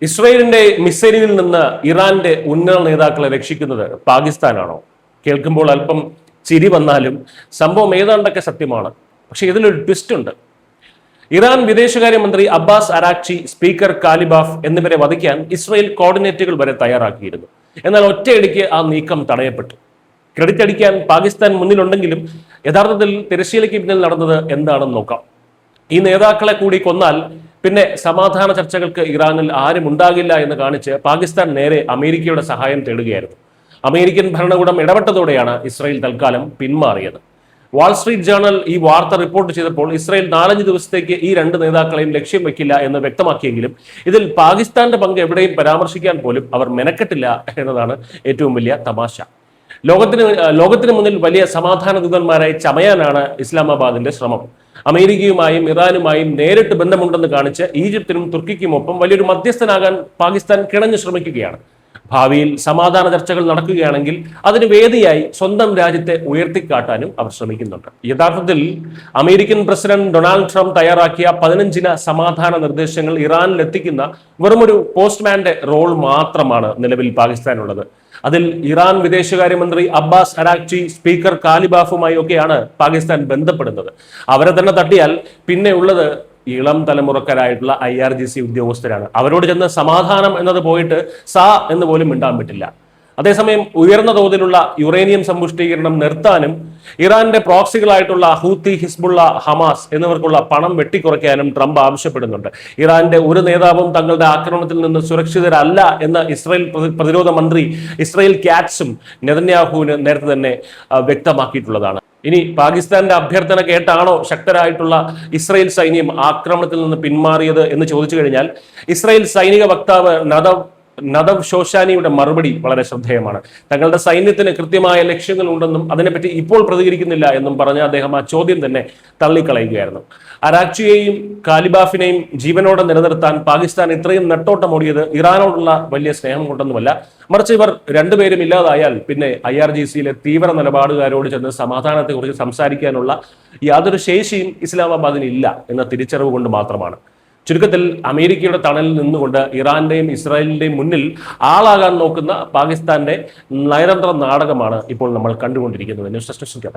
ഇസ്രയേലിന്റെ മിസൈലിൽ നിന്ന് ഇറാന്റെ ഉന്നത നേതാക്കളെ രക്ഷിക്കുന്നത് പാകിസ്ഥാനാണോ? കേൾക്കുമ്പോൾ അല്പം ചിരി വന്നാലും സംഭവം ഏതാണ്ടൊക്കെ സത്യമാണ്. പക്ഷെ ഇതിലൊരു ട്വിസ്റ്റ് ഉണ്ട്. ഇറാൻ വിദേശകാര്യമന്ത്രി അബ്ബാസ് അരാക്ചി, സ്പീക്കർ കാലിബാഫ് എന്നിവരെ വധിക്കാൻ ഇസ്രയേൽ കോർഡിനേറ്റുകൾ വരെ തയ്യാറാക്കിയിരുന്നു. എന്നാൽ ഒറ്റയടിക്ക് ആ നീക്കം തടയപ്പെട്ടു. ക്രെഡിറ്റ് അടിക്കാൻ പാകിസ്ഥാൻ മുന്നിലുണ്ടെങ്കിലും യഥാർത്ഥത്തിൽ തിരശ്ശീലയ്ക്ക് പിന്നിൽ നടന്നത് എന്താണെന്ന് നോക്കാം. ഈ നേതാക്കളെ കൂടി കൊന്നാൽ പിന്നെ സമാധാന ചർച്ചകൾക്ക് ഇറാനിൽ ആരും ഉണ്ടാകില്ല എന്ന് കാണിച്ച് പാകിസ്ഥാൻ നേരെ അമേരിക്കയുടെ സഹായം തേടുകയായിരുന്നു. അമേരിക്കൻ ഭരണകൂടം ഇടപെട്ടതോടെയാണ് ഇസ്രായേൽ തൽക്കാലം പിന്മാറിയത്. വാൾസ്ട്രീറ്റ് ജേർണൽ ഈ വാർത്ത റിപ്പോർട്ട് ചെയ്തപ്പോൾ ഇസ്രായേൽ 4-5 ദിവസത്തേക്ക് ഈ 2 നേതാക്കളെയും ലക്ഷ്യം വെക്കില്ല എന്ന് വ്യക്തമാക്കിയെങ്കിലും ഇതിൽ പാകിസ്ഥാന്റെ പങ്ക് എവിടെയും പരാമർശിക്കാൻ പോലും അവർ മെനക്കെട്ടില്ല എന്നതാണ് ഏറ്റവും വലിയ തമാശ. ലോകത്തിന് മുന്നിൽ വലിയ സമാധാന ദൂതന്മാരായി ചമയാനാണ് ഇസ്ലാമാബാദിന്റെ ശ്രമം. അമേരിക്കയുമായും ഇറാനുമായും നേരിട്ട് ബന്ധമുണ്ടെന്ന് കാണിച്ച് ഈജിപ്തിനും തുർക്കിക്കുമൊപ്പം വലിയൊരു മധ്യസ്ഥനാകാൻ പാകിസ്ഥാൻ കിണഞ്ഞു ശ്രമിക്കുകയാണ്. ഭാവിയിൽ സമാധാന ചർച്ചകൾ നടക്കുകയാണെങ്കിൽ അതിന് വേദിയായി സ്വന്തം രാജ്യത്തെ ഉയർത്തിക്കാട്ടാനും അവർ ശ്രമിക്കുന്നുണ്ട്. യഥാർത്ഥത്തിൽ അമേരിക്കൻ പ്രസിഡന്റ് ഡൊണാൾഡ് ട്രംപ് തയ്യാറാക്കിയ 15 സമാധാന നിർദ്ദേശങ്ങൾ ഇറാനിൽ എത്തിക്കുന്ന വെറുമൊരു പോസ്റ്റ്മാന്റെ റോൾ മാത്രമാണ് നിലവിൽ പാകിസ്ഥാനുള്ളത്. അതിൽ ഇറാൻ വിദേശകാര്യമന്ത്രി അബ്ബാസ് അരാക്ചി, സ്പീക്കർ കാലിബാഫുമായി ഒക്കെയാണ് പാകിസ്ഥാൻ ബന്ധപ്പെടുന്നത്. അവരെ തന്നെ തട്ടിയാൽ പിന്നെ ഉള്ളത് ഇളം തലമുറക്കാരായിട്ടുള്ള IRGC ഉദ്യോഗസ്ഥരാണ്. അവരോട് ചെന്ന് സമാധാനം എന്നത് പോയിട്ട് എന്ന് പോലും മിണ്ടാൻ പറ്റില്ല. അതേസമയം ഉയർന്ന തോതിലുള്ള യുറേനിയം സമ്പുഷ്ടീകരണം നിർത്താനും ഇറാന്റെ പ്രോക്സികളായിട്ടുള്ള ഹൂത്തി, ഹിസ്ബുള്ള, ഹമാസ് എന്നിവർക്കുള്ള പണം വെട്ടിക്കുറയ്ക്കാനും ട്രംപ് ആവശ്യപ്പെടുന്നുണ്ട്. ഇറാന്റെ ഒരു നേതാവും തങ്ങളുടെ ആക്രമണത്തിൽ നിന്ന് സുരക്ഷിതരല്ല എന്ന് ഇസ്രായേൽ പ്രതിരോധ മന്ത്രി ഇസ്രായേൽ കാറ്റ്സും നെതന്യാഹുവിന് നേരത്തെ തന്നെ വ്യക്തമാക്കിയിട്ടുള്ളതാണ്. ഇനി പാകിസ്ഥാന്റെ അഭ്യർത്ഥന കേട്ടാണോ ശക്തരായിട്ടുള്ള ഇസ്രായേൽ സൈന്യം ആക്രമണത്തിൽ നിന്ന് പിന്മാറിയത് എന്ന് ചോദിച്ചു കഴിഞ്ഞാൽ ഇസ്രായേൽ സൈനിക വക്താവ് നദവ് ഷോഷാനിയുടെ മറുപടി വളരെ ശ്രദ്ധേയമാണ്. തങ്ങളുടെ സൈന്യത്തിന് കൃത്യമായ ലക്ഷ്യങ്ങൾ ഉണ്ടെന്നും അതിനെപ്പറ്റി ഇപ്പോൾ പ്രതികരിക്കുന്നില്ല എന്നും പറഞ്ഞ അദ്ദേഹം ആ ചോദ്യം തന്നെ തള്ളിക്കളയുകയായിരുന്നു. അരാക്ചിയെയും കാലിബാഫിനെയും ജീവനോടെ നിലനിർത്താൻ പാകിസ്ഥാൻ ഇത്രയും നെട്ടോട്ടമോടിയത് ഇറാനോടുള്ള വലിയ സ്നേഹം കൊണ്ടൊന്നുമല്ല, മറിച്ച് ഇവർ രണ്ടുപേരും ഇല്ലാതായാൽ പിന്നെ IRGCയിലെ തീവ്ര നിലപാടുകാരോട് ചെന്ന് സമാധാനത്തെക്കുറിച്ച് സംസാരിക്കാനുള്ള യാതൊരു ശേഷിയും ഇസ്ലാമാബാദിന് ഇല്ല എന്ന തിരിച്ചറിവ് കൊണ്ട് മാത്രമാണ്. ചുരുക്കത്തിൽ അമേരിക്കയുടെ തണലിൽ നിന്നുകൊണ്ട് ഇറാന്റെയും ഇസ്രായേലിന്റെയും മുന്നിൽ ആളാകാൻ നോക്കുന്ന പാകിസ്ഥാന്റെ നയതന്ത്ര നാടകമാണ് ഇപ്പോൾ നമ്മൾ കണ്ടുകൊണ്ടിരിക്കുന്നത്. News desk.